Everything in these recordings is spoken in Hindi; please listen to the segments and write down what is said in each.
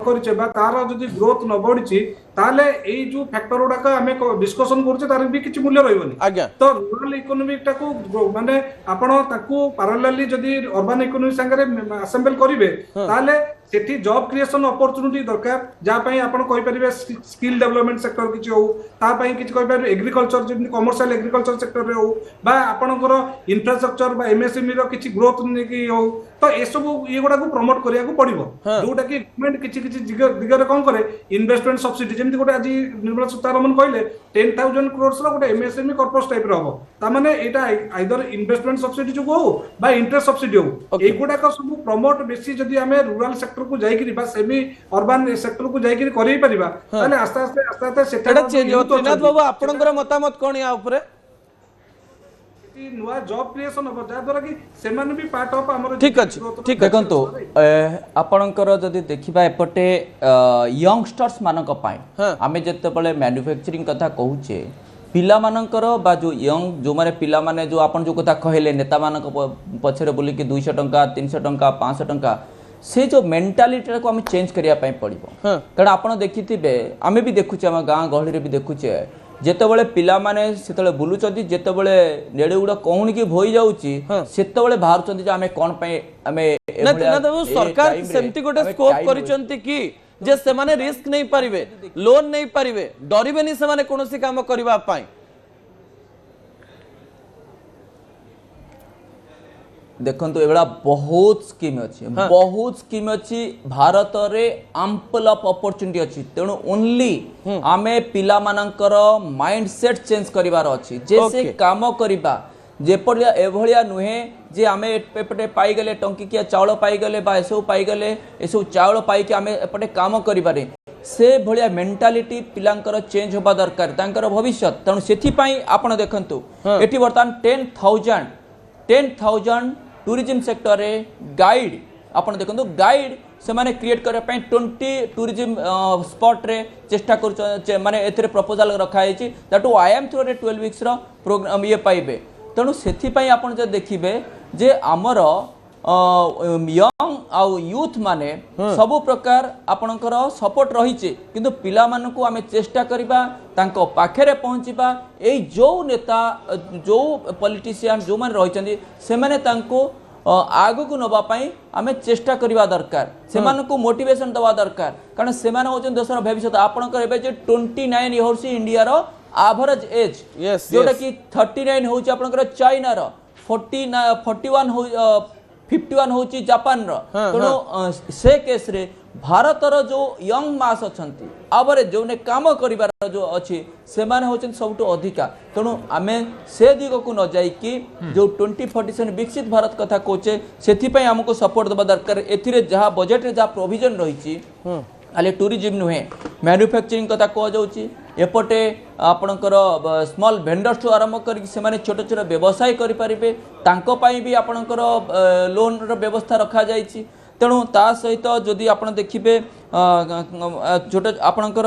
करिचे बा तार जदी ग्रोथ न बढ़िची ताले एई जो फैक्टर गुडाक आमे डिस्कशन करछे तार भी किछि मूल्य रहबनी तो रूरल इकोनॉमी टाको माने आपण ताकू पैरेलली जदी अर्बन इकोनॉमी संगे असेंबल करिवे ताले सेठी जॉब क्रिएशन अपॉर्चुनिटी दरकार जा पई आपण कहि परिबे स्किल डेवलपमेंट सेक्टर किछि हो ता पई किछि कहि परिबे एग्रीकल्चर जदी कमर्शियल एग्रीकल्चर सेक्टर रे हो बा आपणकर इंफ्रास्ट्रक्चर बा एमएसएमई रो किछि ग्रोथ नेकी हो तो ए सब ये गुडा को प्रमोट करिया को पड़िबो जोटा कि गवर्नमेंट किछि किछि दिगरे कोन करे इन्वेस्टमेंट सब्सिडी जेमति गोटे आज निर्मला सीतारमण कहले 10,000 crores रो गोटे एमएसएमई कॉर्पस टाइप रो हो ता माने एटा आइदर इन्वेस्टमेंट सब्सिडी जो हो बा इंटरेस्ट सब्सिडी हो ए गुडा को सब प्रमोट बेसी जदी हमें रूरल सेक्टर को जाइकि बा सेमी अर्बन सेक्टर को जाइकि करि परिबा ताले आस्ते आस्ते सेटा चेंज हो त्रिनाथ बाबू आपनकर मतामत कोन या ऊपर नुआ जॉब क्रिएशन हो जा द्वारा कि सेमान भी पार्ट ऑफ हमर ठीक अछि ठीक देखंतु आपनकर जदी देखिबा एपटे यंगस्टर्स मानक पाए आमे जत्ते बळे मैन्युफैक्चरिंग कथा कहूचे पिला मानकर बा जो यंग जो माने पिला माने जो आपन जो कथा कहले नेता मानक पछरे बोली कि 200 टंका 300 टंका 500 टंका से जो मेंटालिटी को हमें चेंज करिया पई पड़िबो कारण आपण देखिथिबे आमे भी देखुचे हम गां गहली रे भी देखुचे जेतेबेले पिला माने सेतेबेले बुलुचंती जेतेबेले नेडे उडा कोहुन की भोई जाउची सेतेबेले बाहर चंती जे हमें कोन पई हमें सरकार सेमती गोटे स्कोप करिचंती की जे से माने रिस्क नहीं पारिबे लोन नहीं पारिबे डरिबे नहीं से माने कोनोसी काम करबा पई देखंतु एबडा बहुत स्कीम अच्छी भारत रे एम्पल ऑफ अपॉर्चुनिटी अच्छी तेणु ओनली आमे पिला मानकर माइंडसेट चेंज करिवार अच्छी जैसे काम करिबा जेपड़िया एभलिया नुहे जे आमे एपटे पाई गले टंकीकिया चावल पाई गले बा एसो पाई गले एसो चावल पाई के आमे एपटे काम करिबारे से भलिया मेंटालिटी पिलांकर चेंज होबा दरकार तांकर भविष्य तेणु सेथि पई आपण देखंतु एठी वर्तमान 10,000 टूरिज्म सेक्टर रे गाइड आपण देखंतु गाइड से माने क्रिएट करे पई 20 टूरिज्म स्पॉट रे चेष्टा कर माने एथरे प्रपोजल रखा है दैट आईएम थ्रू रे 12 वीक्स रो प्रोग्राम ये पाइबे तेणु सेथि पई आपण जे देखिबे जे हमर यंग आउ यूथ माने सब प्रकार आपणकर सपोर्ट रही किंतु पिला मानकु आमे चेष्टा करिबा तांको पाखरे पहुंचीबा ए जो नेता जो पॉलिटिशियन जो माने रहिचंदी से माने तांको आगु को नबा पई आमे चेष्टा करिबा दरकार से मानकु मोटिवेशन दवा दरकार कारण से माने होचन देशर भविष्य आपणकर एबे जे 29 इयर्स इंडिया रो एवरेज एज जोटा कि 39 होची आपणकर चाइना रो 41 हो 51 होची जापान रो तेणु से केस रे भारत रो जो यंग मास अछंती आबरे जो ने काम करिवार जो अछि से माने होचन सबटु अधिका तेणु आमे से दिग को न जाई कि जो 2047 विकसित भारत कथा कोचे सेथि पई हमको सपोर्ट दबा दरकार एथिरे जहा बजट रे जहा प्रोविजन रहिछि खाली टूरिज्म नुहे मैन्युफैक्चरिंग कथा कह जाउछि एपटे आपणकर स्मॉल वेंडर्स टू आरंभ कर छोट छोट व्यवसाय करें तांको पाई भी आपणकर लोन रो व्यवस्था रखा जाइछि तेणु ता सहित जदि आपण देखिबे छोट आपणकर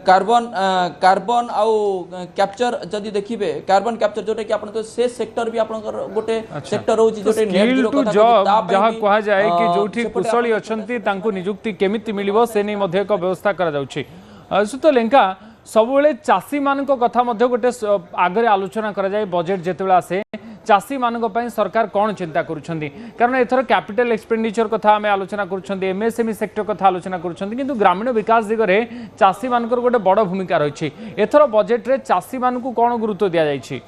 कार्बन आउ कैप्चर जदि देखिबे कार्बन कैप्चर जोटे कि आपण से सेक्टर भी आपणकर गोटे सेक्टर होछि जोटे नेट जीरो कथा जहा कहा जाय कि जोठी कुशली अछंती तांको नियुक्ति केमिति मिलिबो से नै मध्ये एक व्यवस्था करा जाउछि सुतो लेंका सबुले चासी मान कथा गोटे आगे आलोचना करा जाए बजेट जितेबाला आसे चासी मान सरकार कौन चिंता करुछंती कारण एथर कैपिटल एक्सपेंडिचर कथा आम आलोचना करुछंती एमएसएमई सेक्टर कथा आलोचना करुछंती किंतु ग्रामीण विकास दिगरे चासी मान गोटे बड़ भूमिका रही एथर बजेट रे चासी मान कौन गुरुत्व दिया जायछि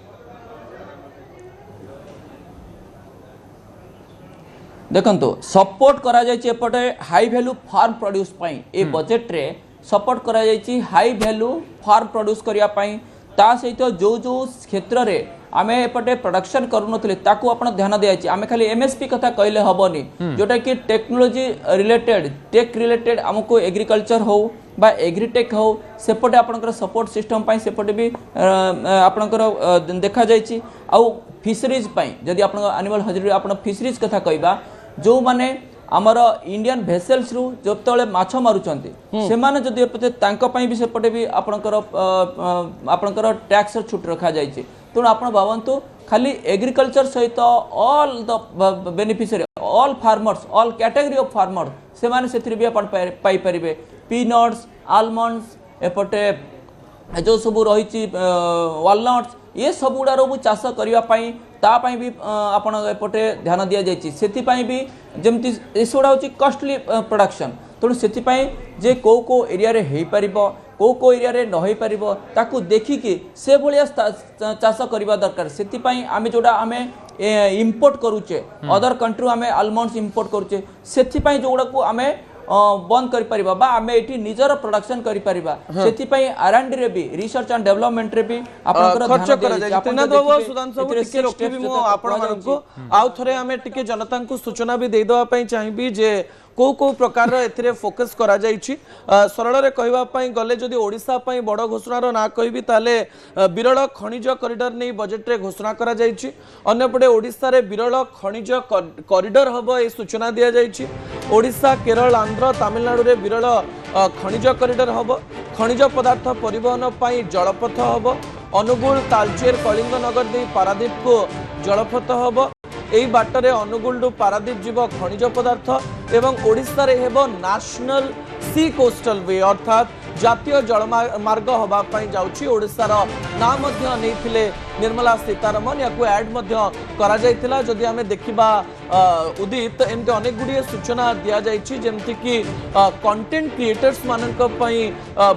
देखंतु सपोर्ट करा जायछि एपटे हाई वैल्यू फार्म प्रोड्यूस पई ए बजेट रे सपोर्ट करा जायछि हाई वैल्यू फार्म प्रोड्यूस करिया पई ता सहित जो जो क्षेत्र रे आमे एपटे प्रोडक्शन करूनथले ताकू आपण ध्यान दियाछि आमे खाली एमएसपी कथा कहले हबनी जोटा कि टेक्नोलॉजी रिलेटेड टेक रिलेटेड हमको एग्रीकल्चर हो बा एग्रीटेक हो सेपटे आपनकर सपोर्ट सिस्टम पई सेपटे भी आपनकर देखा जायछि आ फिशरीज पई जदि आपण एनिमल हजरी आपण फिशरीज कथा कहबा जो माने आमर इंडियन भेसेल्स रु जतले माछ मारुचंती से माने जदि तांको पई भी सेपटे भी आपनकर टैक्स छूट रखा जायछि तेणु आप भावतु खाली एग्रीकल्चर सहित all the beneficiary all farmers all category of farmers से माने से भी अपन पाई परिबे पीनट्स आलमंड्स एपटे जो सब रही वालनट्स ये सब गुड़ा रो चाष करने तापाई भी आपण एपटे ध्यान दि जाइए से भी जमती एसगुड़ा हूँ कॉस्टली प्रोडक्शन तेणु से जे को एरिया रे हो पार को एरिया रे न हो पार ताकू देखिकी से भाया चाष करने दरकार से आम जोड़ा आम इम्पोर्ट करुचे अदर कंट्री आम आलमंड्स इम्पोर्ट करुचे से जोड़ा को आम बंद कर परिबा बा आमे एठी निजर प्रोडक्शन करि परिबा सेति पई आरएनडी रे भी रिसर्च एंड डेवलपमेंट रे भी आपनकर खर्च करा जाय त्रिनाथ बाबू सुधांशु बाबू टिके रोकिबी मो आपण मानकु आउ थरे आमे टिके जनता को सूचना भी दे दवा पई चाहिबी जे को प्रकार एथिरे फोकस करा जायछि सरल रे कहबा पई गले जदी ओडिसा पई बड़ घोषणार ना कहबी ताले विरल खनिज कॉरिडोर नै बजेट रे घोषणा करा जायछि अन्य पटे ओडिसा रे विरल खनिज कॉरिडोर हबो ए सूचना दिया जायछि ओडिसा केरल आंध्र तमिलनाडु रे विरल खनिज कॉरिडोर हबो खनिज पदार्थ परिवहन पई जलपथ हबो अनुगुल तालचेर कलिंगनगर दे पारादीप को जलपथ हबो एई बाटरे अनुगुल पारादीप जीव खनिज पदार्थ एवं ओडिशा रे हेबो नेशनल सी कोस्टल वे अर्थात जातीय जलमार्ग हवा पई जाउछि ओडिशा रो नाम मध्य नैथिले निर्मला सीतारमण याकू ऐड मध्य करा जायतिला जदि हमें देखिबा उदित एमते अनेक गुडी सूचना दिया जायछि जेमति कि कंटेंट क्रिएटर्स मानक पई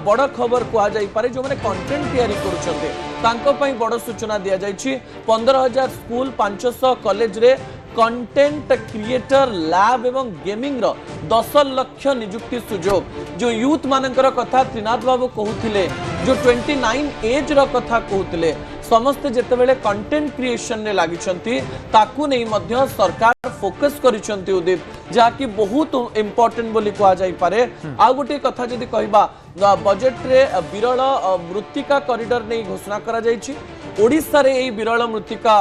बड़ खबर कुआ जाय पारे जो माने कंटेंट तयारी करूछन्ते तांको पई बड़ सूचना दिया जायछि 15000 स्कूल 500 कॉलेज रे कंटेंट क्रिएटर लैब एवं गेमिंग रो 10 लाख नियुक्ति सुजोग जो यूथ मानकर कथा त्रिनाथ बाबू कहूथिले जो 29 एज रो कथा कहूथिले समस्त जेतेबेले कंटेंट क्रिएशन रे लागिछंती ताकू नै मध्य सरकार फोकस करिसंती उदित जाकि बहुत इंपोर्टेंट बोली कहा जाय पारे आ गोटे कथा जदि कहबा बजेट रे विरल मृत्तिका कॉरिडोर नै घोषणा करा जायछि ओडिशा रे एई विरल मृत्तिका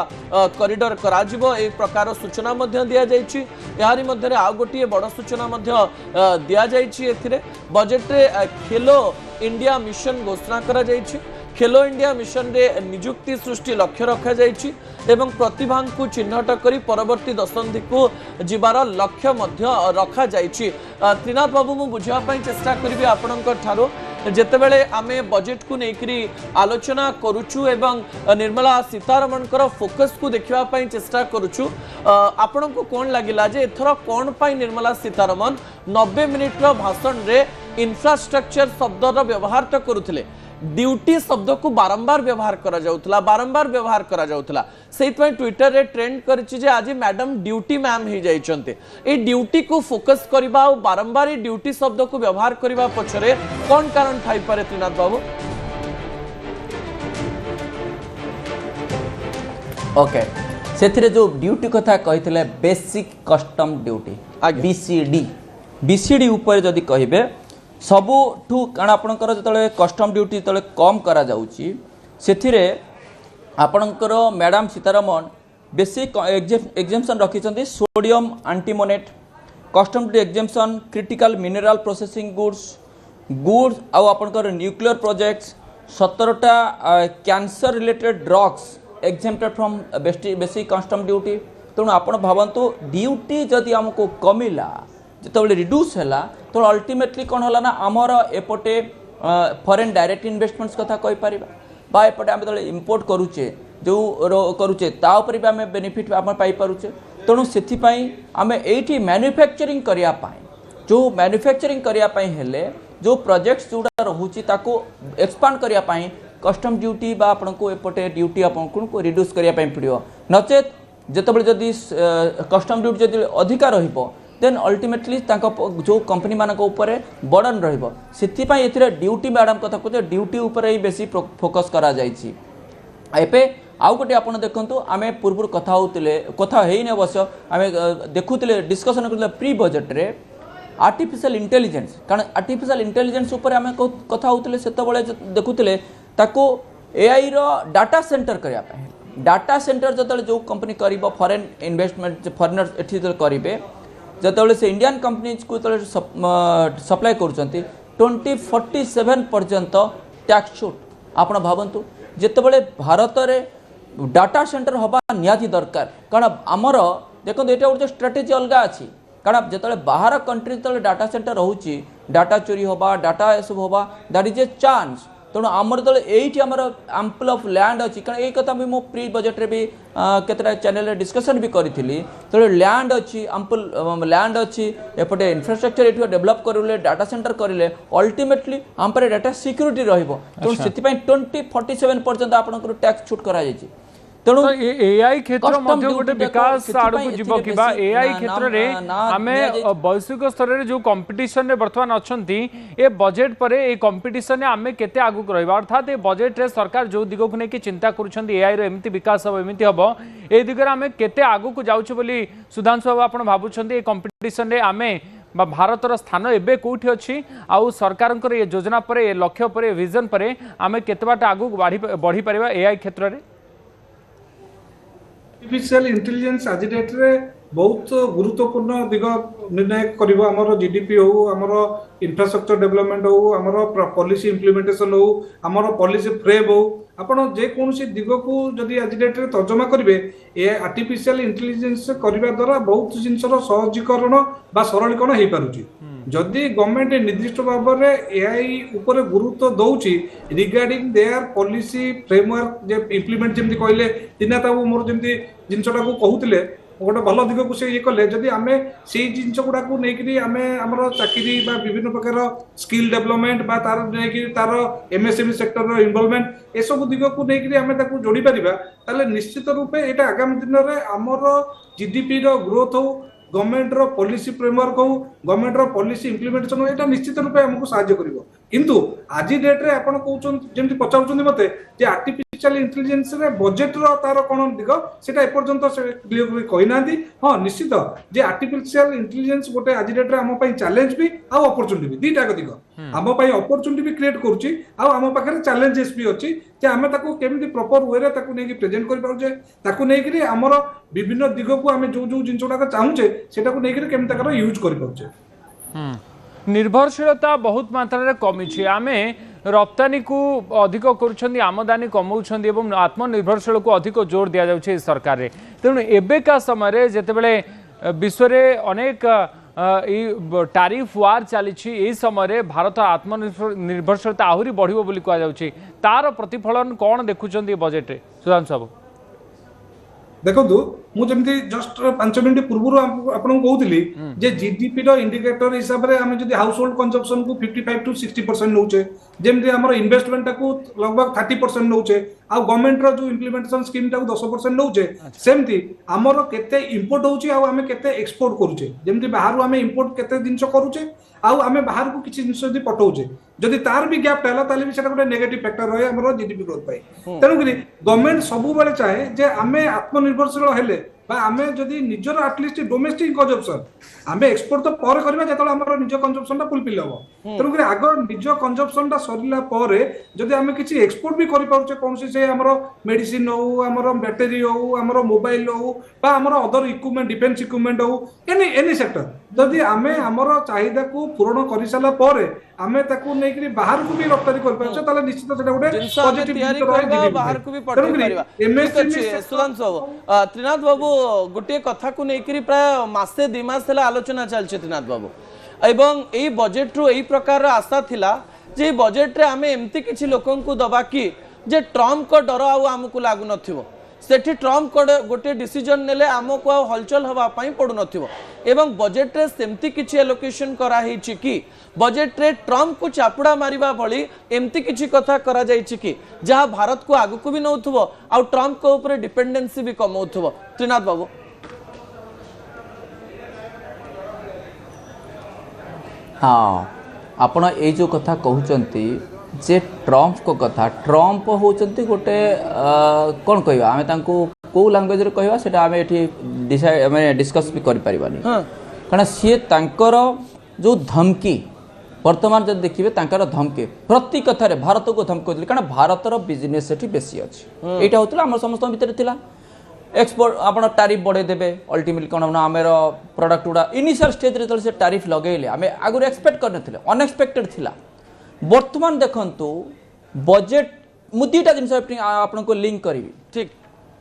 कॉरिडोर करा जिवो ए प्रकार सूचना मध्य दिया जायछि यारी मध्य रे आ गोटे बड़ सूचना मध्य दिया जायछि एथिरे बजेट रे खेलो इंडिया मिशन घोषणा करा जायछि खेलो इंडिया मिशन रे नियुक्ति सृष्टि लक्ष्य रखा जायछि एवं प्रतिभा को चिन्हट करी परवर्ती दशंधि को जीवार लक्ष्य मध्य रखा जायछि त्रिनाथ बाबू मु बुझा पई चेष्टा करबी आपनक ठारो जेतेबेले आमे बजेट को नेकरी आलोचना करूछु एवं निर्मला सीतारमण कर फोकस को देखिबा पई चेष्टा करूछु आपनक कोन लागिला जे एथरो कोन पई निर्मला सीतारमण 90 मिनिट रो भाषण रे इंफ्रास्ट्रक्चर शब्द रो व्यवहार त करूथिले ड्यूटी शब्द को बारंबार व्यवहार करा जाउथला सेइतपय ट्विटर रे ट्रेंड करछि जे आज मैडम ड्यूटी मैम ही जाइछन्ते ए ड्यूटी को फोकस करबा और बारंबार ड्यूटी शब्द को व्यवहार करबा पछरे कोन कारण थाई पारे त्रिनाथ बाबू ओके सेथिरे जो ड्यूटी कथा कहितले बेसिक कस्टम ड्यूटी बीसीडी ऊपर जदी कहिबे सबुठू कारण आपणकर जो कस्टम ड्यूटी जो कम करा जाउची सेथिरे आपणकर मैडम सीतारमण बेसिक एग्जेम्पशन रखिछन्ती sodium antimonate custom duty exemption critical mineral processing goods आउ आपणकर न्यूक्लियर प्रोजेक्ट्स 17टा cancer related drugs exempted from basic custom duty तेणु आपण भावंतु ड्यूटी जदि हमको कमिला जिते रिड्यूस है तो अल्टीमेटली कौन है ना आमर एपटे फॉरेन डायरेक्ट इन्वेस्टमेंट्स कथा कहि परिबा बा एपटे आम जो इम्पोर्ट करूचे जो करूचे ता ऊपर भी आम बेनिफिट आम पाई पारुचे तेणु से आम एठी मैन्युफैक्चरिंग करिया पाई जो मैन्युफैक्चरिंग करिया पाई हेले जो प्रोजेक्ट्स जोड़ा रोचे ताको एक्सपांड करिया पाई कस्टम ड्यूटी बा आपनको एपटे ड्यूटी आपको रिड्यूस करिया पाई पड़ियो नचेत जेतबेले जदि कस्टम ड्यूटी जदि अधिका रहिबो देन अल्टीमेटली जो कंपनी मानक ऊपर बर्डन रहिबो सेथिपाई एथिरे ड्यूटी मैडम कथा कहते ड्यूटी ऊपर ही बेसी फोकस करा जायछि एपे आउ गोटे आपण देखंतु आमे पूर्व कथा हेइन अवश्य आमे देखुतिले डिस्कशन करले प्री बजेट रे आर्टिफिशियल इंटेलिजेंस कारण आर्टिफिशियल इंटेलिजेंस ऊपर आमे कथा होतिले सेतबेले देखुतिले ताको एआई रो डाटा सेंटर करिया पाए डाटा सेंटर जतले जो कंपनी करिबो फॉरेन इन्वेस्टमेंट फॉरेनर एठी करिवे जतबेले से इंडियन कंपनीज को सप्लाई करूछंती 2047 पर्यंत टैक्स छूट आपण भावंतु जेतबेले भारत रे डाटा सेंटर हवा निहाती दरकार कारण आमर देखो ये गोटे स्ट्राटेजी अलग अच्छी कारण जो बाहर कंट्री जो डाटा सेंटर रोचे डाटा चोरी हवा डाटा सब हवा दैट इज ए चांस तेणु आमर जो ये आमर आम्पल ऑफ लैंड अच्छी कारण यही कथा भी मो प्री बजेट रे भी केतरा चैनल डिस्कशन भी करी तेणु लैंड अच्छी आम्पल लैंड अच्छी एपटे इंफ्रास्ट्रक्चर ये डेवलप करें डाटा सेंटर करें अल्टीमेटली आम पर डाटा सिक्यूरीटी रहिबो तेणु से 2047 पर्यंत आपन टैक्स छूट करा जायछि तेणु एआई क्षेत्र मध्य गोटे विकास आड़क जीव कि एआई क्षेत्र में आम वैश्विक स्तर में जो कंपटीशन रे वर्तमान अच्छी ए बजेट पर ए कंपटीशन आम केते आगु रहा अर्थात ए बजेट रे सरकार जो दिग को लेकिन चिंता करुँच एआई रो एमती विकास हम एमती हम ए दिगरे आम केते आगु को जाउछु बोली सुधांशु बाबू आपण भाबुछन्ती ए कंपटीशन रे आम भारतर स्थान एबे कोठी अच्छी आउ सरकार ये योजना पर ए लक्ष्य पर विजन पर आम केते बाट आगु बढ़ी परिबा एआई क्षेत्र में आर्टिफिशियल इंटेलिजेंस आज डेट रे बहुत गुरुत्वपूर्ण दिग निर्णय करिवो हमरो जीडीपी हो हमरो इंफ्रास्ट्रक्चर डेवलपमेंट हो हमरो पॉलिसी इंप्लीमेंटेशन हो हमरो पॉलिसी फ्रेम हो आपण जे कोनसी दिग को जदि आज डेट रे तर्जमा करिवे ए आर्टिफिशियल इंटेलिजेंस करिवा द्वारा बहुत जिनसर सहजीकरण बा सरलीकरण हे पारुची जदि गवर्नमेंट निर्दिष्ट भाव में एआई ऊपर गुरुत्व दौची रिगार्डिंग देयर पॉलिसी फ्रेमवर्क जे इंप्लीमेंट जेमति कहले दिना ताबू मोर जेमति जिनसटा को कहउतिले गोटे भल दिग को से ये कले जदि आमे से जिनस गुडा को नेकरी आमे हमर चाकरी बा विभिन्न प्रकार स्किल डेवलपमेंट बा तार नेकरी तार एमएसएमई सेक्टर रो इन्वॉल्वमेंट ए सब दिग को नेकरी आमे ताको जोड़ी परिबा ताले निश्चित रूपे एटा आगामी दिन रे हमर जीडीपी रो ग्रोथ हो गवर्नमेंट रो पॉलिसी फ्रेमवर्क हो गवर्नमेंट रो पॉलिसी इंप्लीमेंटेशन हो एटा निश्चित रूपे हमको सहायता करिवो किंतु आज डेट रे आपण कहउछन जेमति पचाउछन मते जे आर्टिफिशियल इंटेलिजेंस रे बजेट रो तार कोन दिगो सेटा ए पर्यंत से क्लियर कहि नांदी हां निश्चित जे आर्टिफिशियल इंटेलिजेंस गोटे आज डेट रे हम पई चैलेंज भी आ अपॉर्चुनिटी भी दीटा दिगो हम पई अपॉर्चुनिटी भी क्रिएट करूची आ हम पाखरे चैलेंजेस भी अछि जे हमें ताको केमिति प्रॉपर वे रे ताको नेकी प्रेजेंट करि पाउजे ताको नेकी हमर विभिन्न दिग को हम जो जो जिनसडा चाहूचे सेटा को नेकी केमिति ताकर यूज करि पाउचे निर्भरशीलता बहुत मात्रा रे कमी आम रप्तानी को अधिक कर आमदानी कमाउछन्ती एवं आत्मनिर्भरशील को अधिक जोर दिया जाउछे सरकार रे तेणु एबेका समय जेतेबेले विश्व रे अनेक टारिफ वार चली समय भारत आत्मनिर्भरशीलता आहरी बढ़िबो बोली कहा जाउछी तार प्रतिफलन कौन देखुछन्ती बजेट रे सुधांशु बाबू देखो मु जमती जस्ट 5 मिनिट पूर्व आपन कहउतली जे जीडीपी रो इंडिकेटर हिसाब रे हम जदी हाउस होल्ड कंजम्पशन को 55 टू 60% नउचे जेमती हमर इन्वेस्टमेंट को लगभग 30% नउचे आ गवर्नमेंट रो जो इंप्लीमेंटेशन स्कीम ता 10% नउचे सेमती हमर केते इंपोर्ट होउची आ हम केते एक्सपोर्ट करूचे जेमती बाहर हम इंपोर्ट केते दिनस करूचे आ हम बाहर को किछि जिंस जदी पठौचे जदी तार भी गैप टाला ताले भी सेटा गोटे नेगेटिव फैक्टर रहे हमर जीडीपी ग्रोथ पाई तेनु करी गवर्नमेंट सबु बेले चाहे जे हमें आत्मनिर्भरशील हेले आमे जदि निजर एटलिस्ट डोमेस्टिक कंजम्पशन आमे एक्सपोर्ट तो पर करबा जतले हमर निज कंजम्पशन ता फुलफिल हो तेनु करी आगो निज कंजम्पशन ता सरिला परे जदि आमे किछि एक्सपोर्ट भी करि पाउचे कोनसी से हमर मेडिसिन हो हमर बैटरी हो हमर मोबाइल हो बा हमर अदर इक्विपमेंट डिफेंस इक्विपमेंट हो एनी सेक्टर जदि आमे हमर चाहिदा को पूर्ण करि साला परे आमे ताकू नै करी बाहर को भी रप्तानी कर पाउचे ताले निश्चित सेटा गोटे पॉजिटिव तयारी करबा बाहर को भी पठै परिबा एमएसएमई सुधांशु त्रिनाथ बाबू गोटे कथा को लेकर प्राय मासे 2 मास आलोचना चलছে त्रिनाथ बाबू एवं यही बजेट रु यही प्रकार आशा थिला जे बजेट रे आमे एमती किछि लोकन को दबा कि जे ट्रम्प को डर आमको लागु नथिबो सेठी ट्रम्प को गोटे डिसीजन नेले आमको हलचल हवा पई पडु नथिबो एवं बजेट रे सेमती किछि एलोकेशन करा हेछि कि बजेट रे ट्रम्प को चापुड़ा मारिबा भली एमती किछि कथा करा जायछि कि जहां भारत को आगु को भी नउथबो आ ट्रम्प को ऊपर डिपेंडेंसी भी कमउथबो त्रिनाथ बाबू हाँ आपण ए जो कथा कहउचंती जे ट्रम्प को कथा ट्रम्प होचंती गोटे कोन कहबा आमे तांको को लैंग्वेज रे कहबा सेटा आमे एठी डिसाइड आमे डिस्कस भी करि परिबानी कारण सी तांकर जो धमकी वर्तमान जब देखिए तांकर धमकी प्रति कथारे भारत को धमकी होती कारण भारतर बिजनेस सेठी बेसी अछि एटा होतला हमर समस्त भीतर थिला एक्सपोर्ट आपण टैरिफ बढ़े देबे अल्टीमेटली कोन आमेर प्रोडक्ट गुडा इनिशियल स्टेज रे से टैरिफ लगेले आमे आगु एक्सपेक्ट करने थिले अनएक्सपेक्टेड थिला वर्तमान देखंतु बजेट मु दुईटा जिनस आपन को लिंक करी ठीक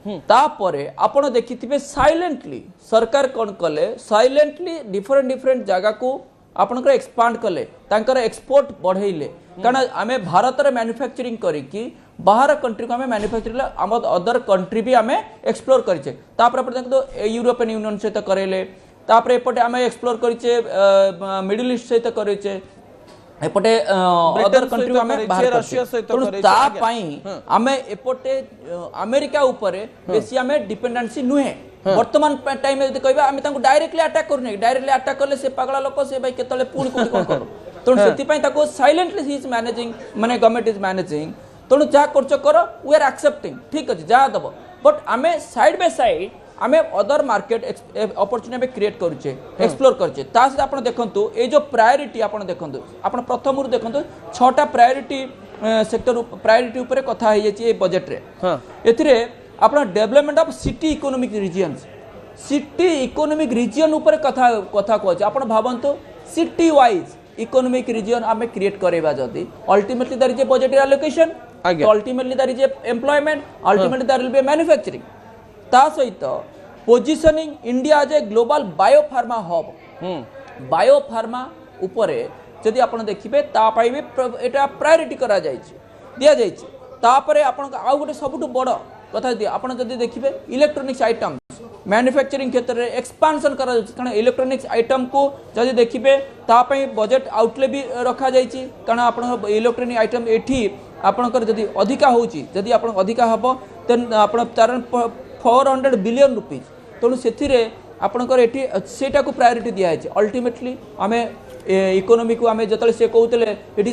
तापरे आपण देखिथिबे साइलेंटली सरकार कोन कले साइलेंटली डिफरेंट जगह को आपनकर एक्सपांड कले तांकर एक्सपोर्ट बढ़ेले कारण आमे भारत रे मैन्युफैक्चरिंग करिकी बाहर कंट्री को आमे मैन्युफैक्चरिंग आम अदर कंट्री भी आमे एक्सप्लोर करिचे तापर अपन देखो यूरोपियन यूनियन सहित करेले तापर एपटे आमे एक्सप्लोर करिचे मिडिल ईस्ट सहित करिचे एपटे अदर कंट्री को आमे बाहर रशिया सहित करिचे ता पई आमे एपटे अमेरिका ऊपर बेसी आमे डिपेंडेंसी नुहे वर्तमान टाइम में कहबा आमे तांको डायरेक्टली अटैक करने डायरेक्टली अटैक करले से पागला लोक से भाई केतले पूर्ण कोठी कोन करो तण सेति पई ताको साइलेंटली ही इज मैनेजिंग माने गवर्नमेंट इज मैनेजिंग तण जा करछ करो वी आर एक्सेप्टिंग ठीक अछि जा दबो बट आमे साइड बाय साइड आमे अदर मार्केट अपॉर्चुनिटी क्रिएट करूचे एक्सप्लोर करछे ता से आपण देखंतु ए जो प्रायोरिटी आपण देखंतु आपण प्रथम रु देखंतु 6टा प्रायोरिटी सेक्टर प्रायोरिटी ऊपर कथा हे जे ए बजट रे एथिरे आपण development of city economic regions city economic region ऊपर कथा कथा कहछ आपण भाबंतु सिटी वाइज इकोनॉमिक रीजन आमे क्रिएट करेबा जदी ultimately there is a budgetary allocation ultimately there is a employment ultimately there will be manufacturing ता सहित positioning India as a global biopharma hub biopharma उपरे जदि आपण देखिबे ता पाई भी एटा प्रायोरिटी करा जायछि दिया जायछि तापरे आपण आ गोटे सबटु बड़ कथा दिया आपण जदि देखिबे इलेक्ट्रॉनिक्स आइटम मैन्युफैक्चरिंग क्षेत्र रे एक्सपांशन करा जायछि कारण इलेक्ट्रॉनिक्स आइटम को जदि देखिबे ता पई बजेट आउटले भी रखा जायछि कारण आपण इलेक्ट्रॉनिक आइटम एठी आपणकर जदि अधिका होउछि जदि आपण अधिका हबो देन आपण 400 बिलियन रुपीज तेणु से आपणकर एठी सेटा को प्रायोरिटी दिया है अल्टीमेटली आमे इकोनॉमी को आमे जतले से कहउतले एठी